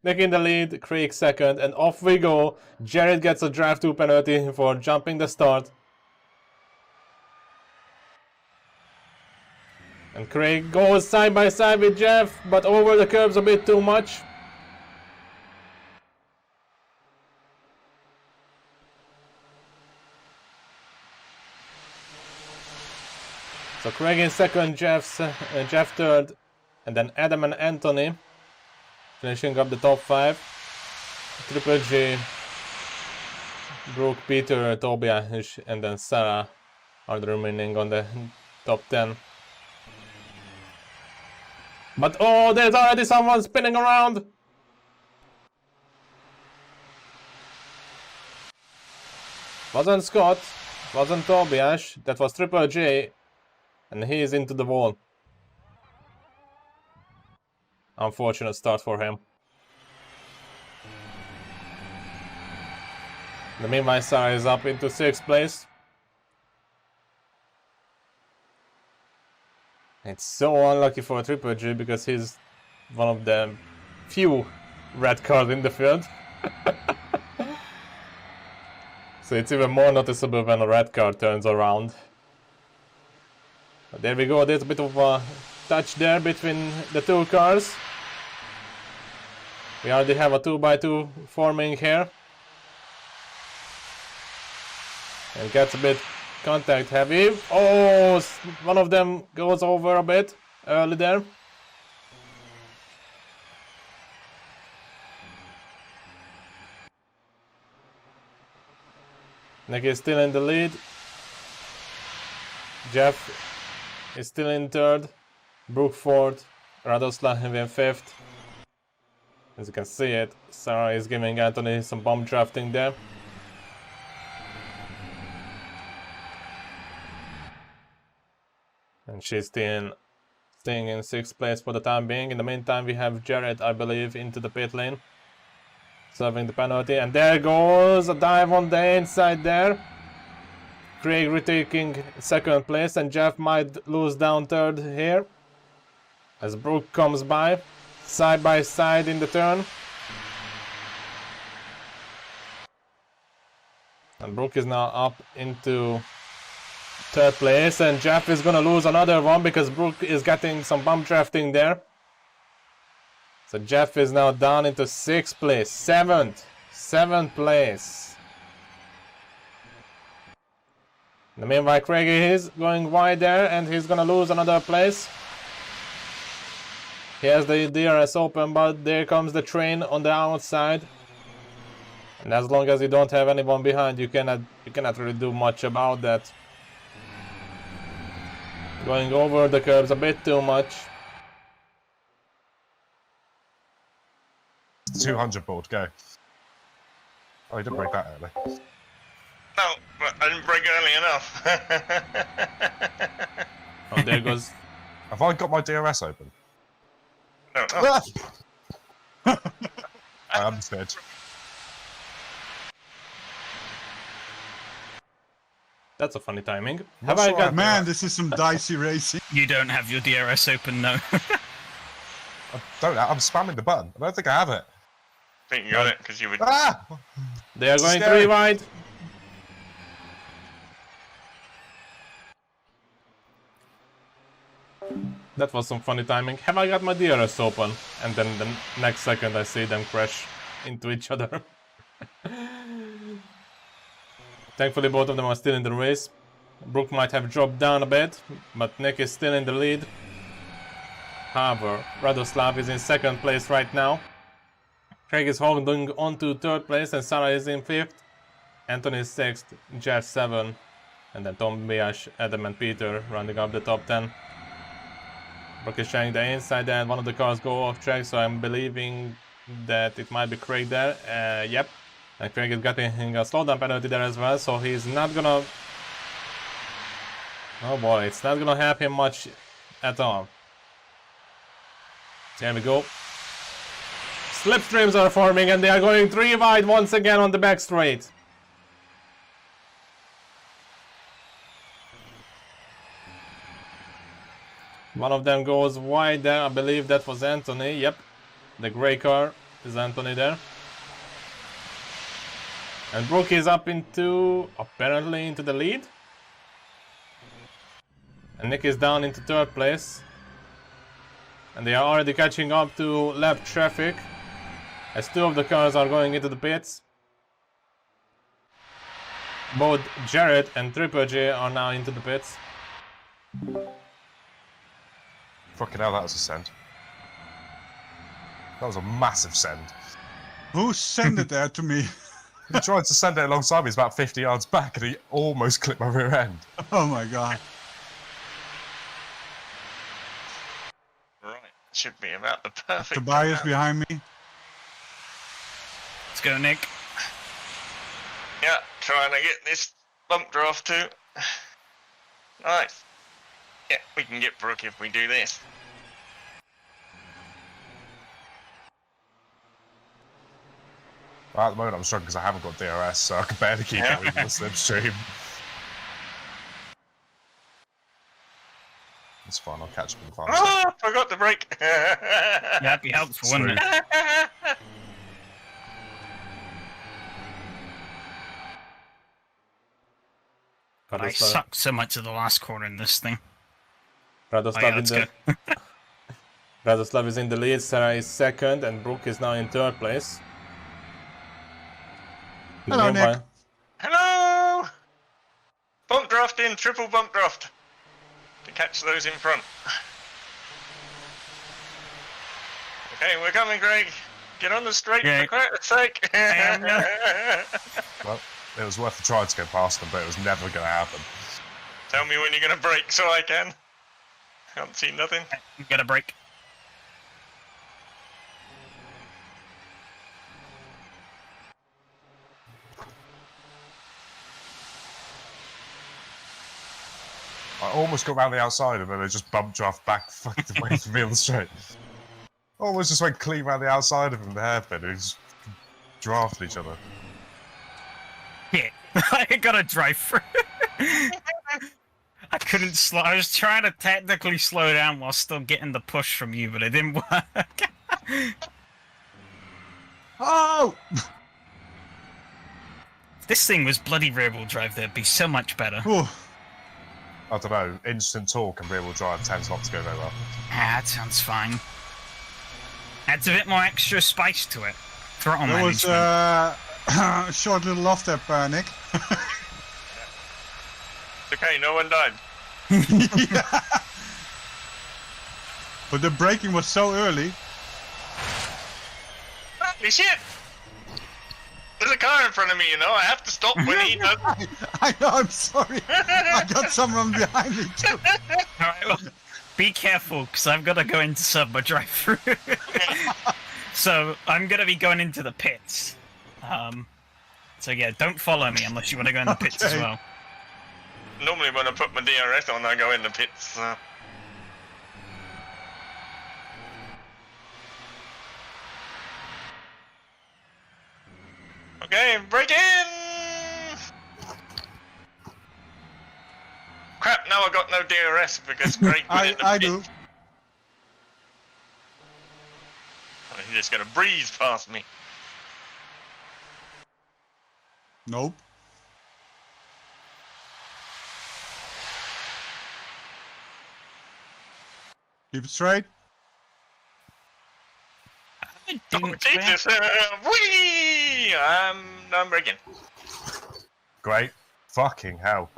Nick in the lead, Craig second, and off we go. Jared gets a drive 2 penalty for jumping the start. And Craig goes side by side with Jeff, but over the curbs a bit too much. So Craig in second, Jeff third, and then Adam and Anthony finishing up the top 5. Triple G, Brooke, Peter, Tobias, and then Sarah are the remaining on the top 10. But oh, there's already someone spinning around! Wasn't Scott, wasn't Tobias, that was Triple J, and he is into the wall. Unfortunate start for him. The meanwhile, Sarah is up into 6th place. It's so unlucky for Triple G because he's one of the few red cards in the field. So it's even more noticeable when a red card turns around. But there we go, there's a bit of a touch there between the two cars. We already have a 2x2 forming here. And gets a bit contact heavy. Oh, one of them goes over a bit early there. Nick is still in the lead. Jeff is still in 3rd. Brooke 4th. Radoslav in 5th. As you can see it, Sarah is giving Anthony some bump drafting there. And she's staying in 6th place for the time being. In the meantime, we have Jared, I believe, into the pit lane, serving the penalty. And there goes a dive on the inside there. Craig retaking 2nd place, and Jeff might lose down 3rd here. As Brooke comes by side in the turn. And Brooke is now up into 3rd place, and Jeff is gonna lose another one because Brooke is getting some bump drafting there. So Jeff is now down into 6th place, 7th place. In the meanwhile, Craig is going wide there, and he's gonna lose another place. He has the DRS open, but there comes the train on the outside. And as long as you don't have anyone behind, you cannot really do much about that. Going over the curbs a bit too much. 200 board, go. Oh, you didn't break that early. No, but I didn't break early enough. Oh, there goes. Have I got my DRS open? No. Oh. I understood. That's a funny timing. Have I got... Man, this is some dicey racing. You don't have your DRS open, no. I'm spamming the button. I don't think I have it. I think you got it because you would. Ah! They are going Scary. 3 wide. That was some funny timing. Have I got my DRS open? And then the next second I see them crash into each other. Thankfully both of them are still in the race. Brooke might have dropped down a bit, but Nick is still in the lead. However, Radoslav is in 2nd place right now. Craig is holding on to 3rd place, and Sarah is in 5th. Anthony is 6th, Jeff 7th, and then Tom, Biash, Adam and Peter rounding up the top 10. Brooke is showing the inside there, and one of the cars go off track, so I'm believing that it might be Craig there. Yep. And Craig is getting a slowdown penalty there as well, so he's not gonna... Oh boy, it's not gonna help him much at all. So here we go. Slipstreams are forming, and they are going 3 wide once again on the back straight. One of them goes wide there, I believe that was Anthony, yep. The grey car is Anthony there. And Brooke is up apparently into the lead. And Nick is down into 3rd place. And they are already catching up to lap traffic, as 2 of the cars are going into the pits. Both Jared and Triple J are now into the pits. Fucking hell, that was a send. That was a massive send. Who sent it there to me? He tried to send it alongside me, he's about 50 yards back, and he almost clipped my rear end. Oh my god. Right, should be about the perfect. Tobias amount. behind me. Let's go, Nick. Yeah, trying to get this bump draft too. Nice. Yeah, we can get Brooke if we do this. Well, at the moment I'm struggling because I haven't got DRS, so I can barely keep up with the slipstream. It's fine, I'll catch up in the final. Oh, I forgot the brake. Yeah, that'd be helpful, wouldn't it? But I sucked so much at the last corner in this thing. Radoslav Radoslav is in the lead, Sarah is 2nd, and Brooke is now in 3rd place. Hello, Nick. Hello! Bump draft in, triple bump draft. To catch those in front. Okay, we're coming, Greg. Get on the straight for Christ's sake. Well, it was worth a try to go past them, but it was never going to happen. Tell me when you're going to brake so I can. Can't see nothing. Get a break. I almost got round the outside and then they just bumped draft back fucking away from me on the straight. Almost just went clean round the outside of him, the hairpin, and just drafted each other. Yeah, I gotta drive through. I couldn't slow. I was trying to technically slow down while still getting the push from you, but it didn't work. Oh! If this thing was bloody rear-wheel drive, there'd be so much better. Whew. I don't know, instant torque and rear-wheel drive tends not to go very well. Ah, that sounds fine. Adds a bit more extra spice to it. Throttle That was management. a short little off step, Nick. It's okay, no one died. Yeah. But the braking was so early. Holy shit! There's a car in front of me, you know. I have to stop when he does. I know, I'm sorry. I got someone behind me too. Alright, well, be careful, because I've got to go into sub drive-through. So, I'm going to be going into the pits. So yeah, don't follow me unless you want to go in the pits as well. Normally when I put my DRS on, I go in the pits. Okay, break in! Crap, now I got no DRS because Greg went in the I pit. do. Oh, he's just gonna breeze past me. Nope. Keep it straight. Oh, Jesus! Whee! I'm breaking. Great. Fucking hell.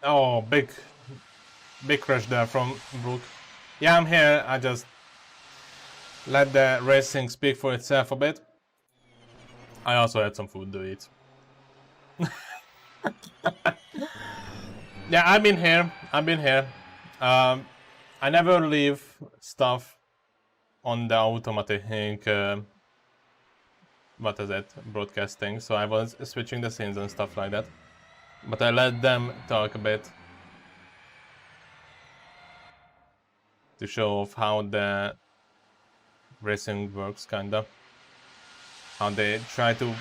Oh, big crash there from Brooke. Yeah, I'm here. I just let the racing speak for itself a bit. I also had some food to eat. Yeah, I've been here. I never leave stuff on the automatic what is it, broadcasting, so I was switching the scenes and stuff like that. But I let them talk a bit to show off how the racing works, kinda. How they try to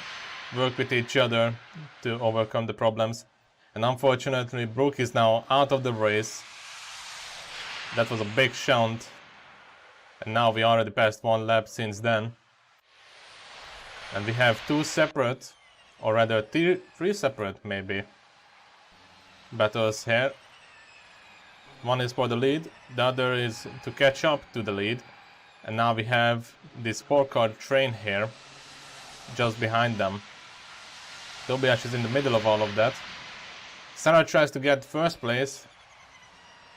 work with each other to overcome the problems. And unfortunately, Brooke is now out of the race. That was a big shunt. And now we already passed one lap since then. And we have two separate, or rather three separate maybe, battles here. One is for the lead, the other is to catch up to the lead. And now we have this 4-car train here, just behind them. Tobias is in the middle of all of that. Sarah tries to get first place.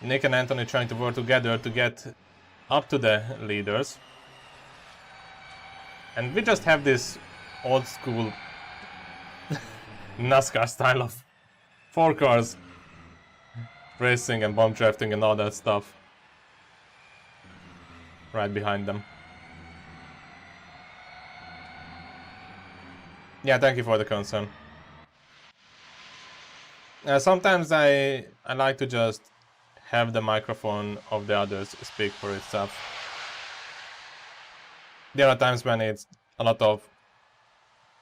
Nick and Anthony trying to work together to get up to the leaders. And we just have this old school NASCAR style of 4 cars racing and bump drafting and all that stuff right behind them. Yeah, thank you for the concern. Sometimes I like to just have the microphone of the others speak for itself. There are times when it's a lot of,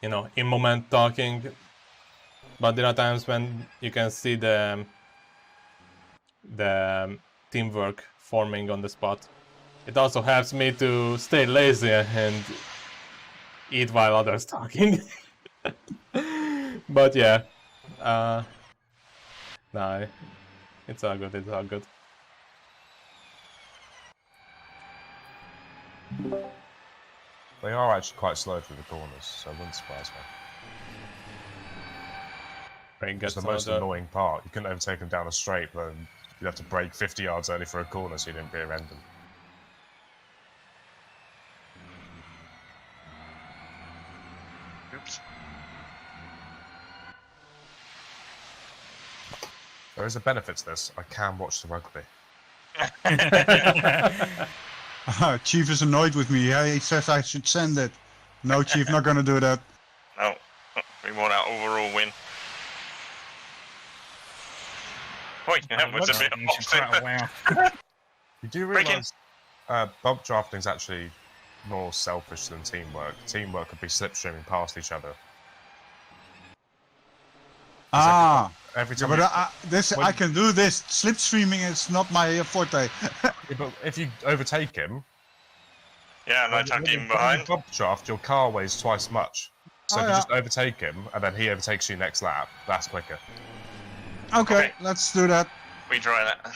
you know, in-moment talking, but there are times when you can see the teamwork forming on the spot. It also helps me to stay lazy and eat while others talking. But yeah, no, it's all good, it's all good. They are actually quite slow through the corners, so it wouldn't surprise me. It's the most annoying part. You couldn't overtake them down a straight, but you'd have to brake 50 yards early for a corner so you didn't rear-end them. Oops. There is a benefit to this. I can watch the rugby. Chief is annoyed with me. He says I should send it. No, Chief, not gonna do that. No, we want our overall win. Wait, that was a bit off. Wow. You do realise bump drafting is actually more selfish than teamwork. Teamwork could be slipstreaming past each other. Ah, Every yeah, time but I can do this. Slipstreaming is not my forte. Yeah, but if you overtake him, Yeah, and I tuck him behind. bump draft, your car weighs twice as much. So Oh, if you yeah. just overtake him and then he overtakes you next lap, that's quicker. Okay, Okay. let's do that. We try that.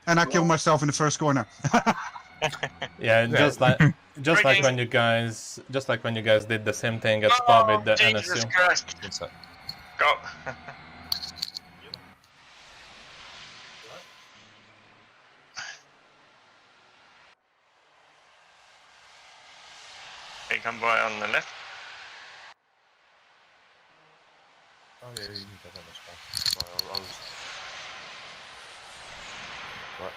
And I kill myself in the first corner. Yeah, just like Braking. when you guys did the same thing at Spa with the Jesus NSU. Christ. What's that? Go. They come by on the left. Oh yeah, you can get on this one. Sorry, I was... What?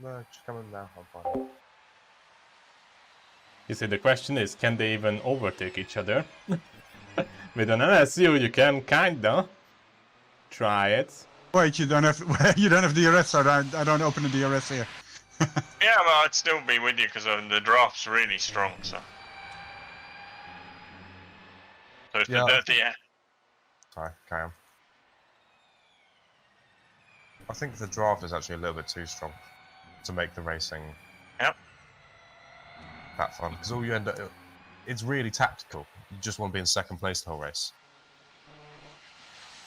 No, just come in now, I'm fine. You see, the question is, can they even overtake each other? With an NSU, you can kinda try it. Wait, you don't have DRS, so I don't open the DRS here. Yeah, but I'd still be with you because the draft's really strong, so. So it's Yeah. the dirty air. Sorry, carry on. I think the draft is actually a little bit too strong to make the racing Yep. that fun, because all you end up... It's really tactical. You just want to be in second place the whole race.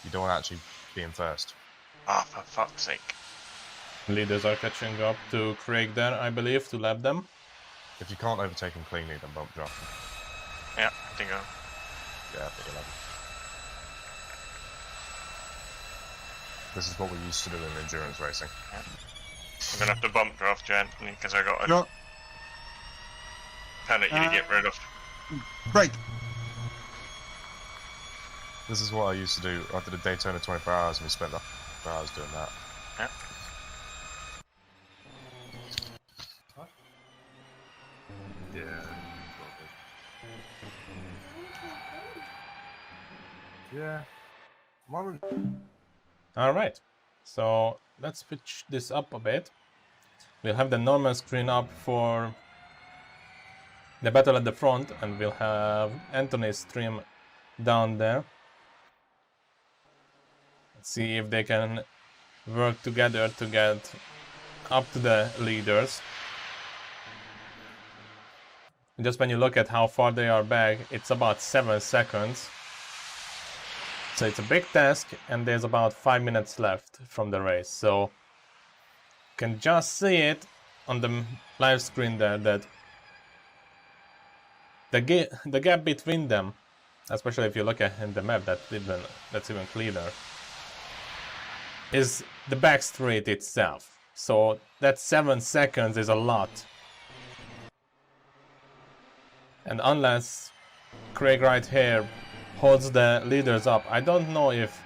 You don't want to actually be in first. Oh, for fuck's sake. Leaders are catching up to Craig there, I believe, to lap them. If you can't overtake him cleanly, then bump draft him. Yeah, I think Yeah, I think you'll have him. This is what we used to do in endurance racing. I'm gonna have to bump draft you, Anthony, because I got a No, planet you to get rid of. break. This is what I used to do. I did a Daytona 24 hours and we spent 4 hours doing that. Yeah. Yeah. Alright, so let's switch this up a bit. We'll have the normal screen up for the battle at the front, and we'll have Anthony's stream down there. Let's see if they can work together to get up to the leaders. Just when you look at how far they are back, it's about 7 seconds. So it's a big task, and there's about 5 minutes left from the race. So you can just see it on the live screen there that the gap between them, especially if you look at in the map that's even cleaner, is the back straight itself. So that 7 seconds is a lot. And unless Craig right here holds the leaders up, I don't know if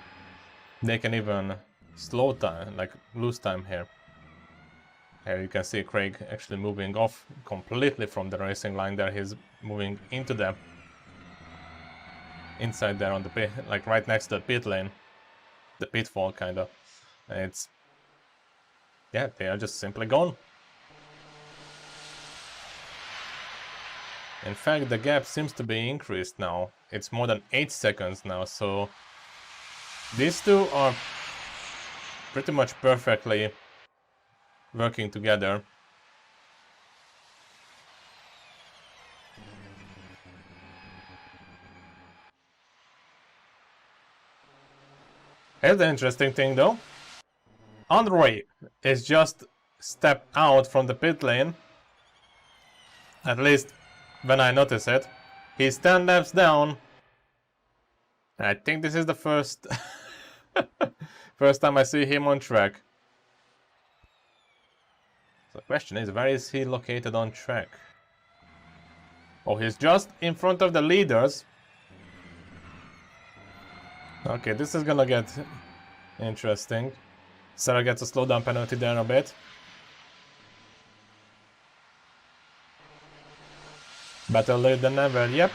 they can even slow time, like lose time here. Here you can see Craig actually moving off completely from the racing line there. He's moving into the inside there on the pit, like right next to the pit lane, the pitfall kind of. And it's, yeah, they are just simply gone. In fact, the gap seems to be increased now. It's more than 8 seconds now, so these two are pretty much perfectly working together. Here's the interesting thing though. Andre is just stepped out from the pit lane. At least when I notice it. He's 10 laps down. I think this is the first first time I see him on track. So the question is, where is he located on track? Oh, he's just in front of the leaders. Okay, this is gonna get interesting. Sarah gets a slowdown penalty there a bit. Better late than never, yep.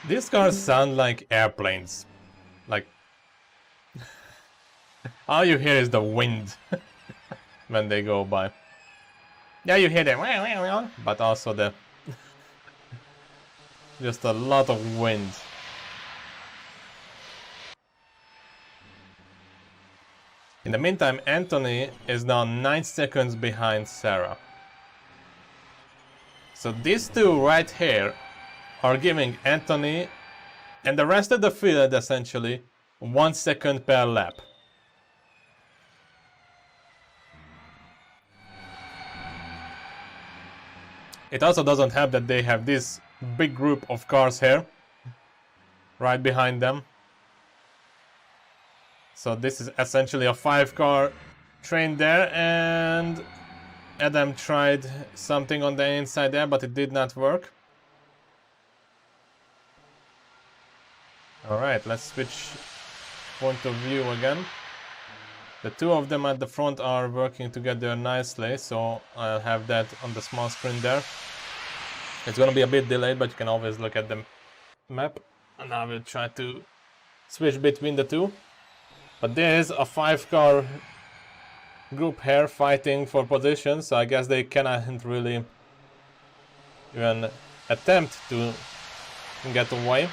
These cars sound like airplanes. Like, all you hear is the wind when they go by. Yeah, you hear that, but also the just a lot of wind. In the meantime, Anthony is now 9 seconds behind Sarah. So these two right here are giving Anthony and the rest of the field essentially 1 second per lap. It also doesn't help that they have this big group of cars here right behind them. So this is essentially a 5-car train there, and Adam tried something on the inside there, but it did not work. Alright, let's switch point of view again. The two of them at the front are working together nicely, so I'll have that on the small screen there. It's gonna be a bit delayed, but you can always look at the map, and I will try to switch between the two. But there is a 5-car group here fighting for position, so I guess they cannot really even attempt to get away.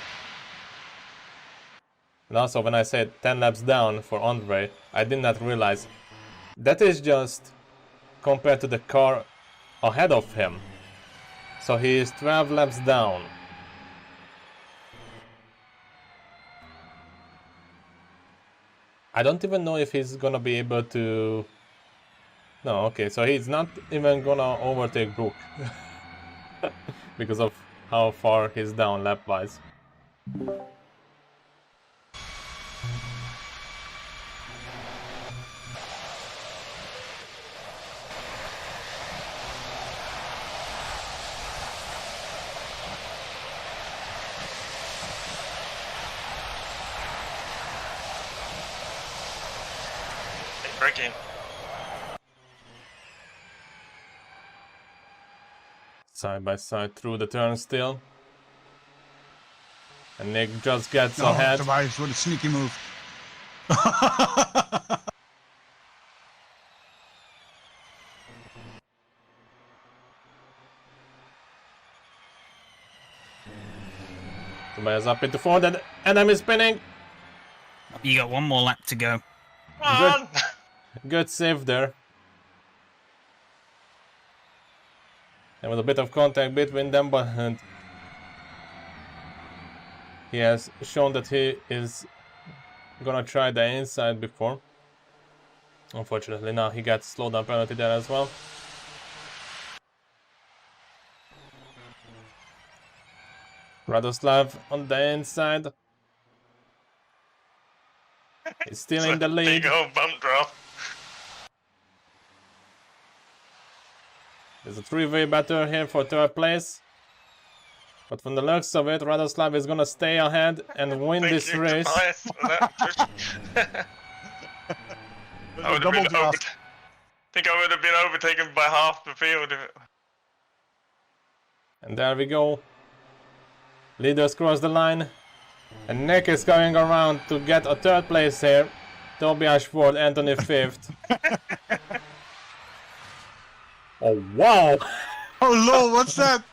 And also, when I said 10 laps down for Andre, I did not realize that is just compared to the car ahead of him. So he is 12 laps down. I don't even know if he's gonna be able to... No, okay, so he's not even gonna overtake Brooke. Because of how far he's down lap-wise. Braking. Side by side through the turn still. And Nick just gets ahead. Tobias, what a sneaky move. Tobias up into fourth, and Adam is spinning. You got one more lap to go. on! Good save there. There was a bit of contact between them, but he has shown that he is gonna try the inside before. Unfortunately, now he got slowed down penalty there as well. Radoslav on the inside. He's still in the lead. Big old bump drop. There's a three-way battle here for third place. But from the looks of it, Radoslav is gonna stay ahead and win this Thank you, race. Tobias, for that push. I would have Double been draft. think I would have been overtaken by half the field if it... And there we go. Leaders cross the line. And Nick is going around to get a third place here. Tobias fourth, Anthony fifth. Oh wow! Oh lord, what's that?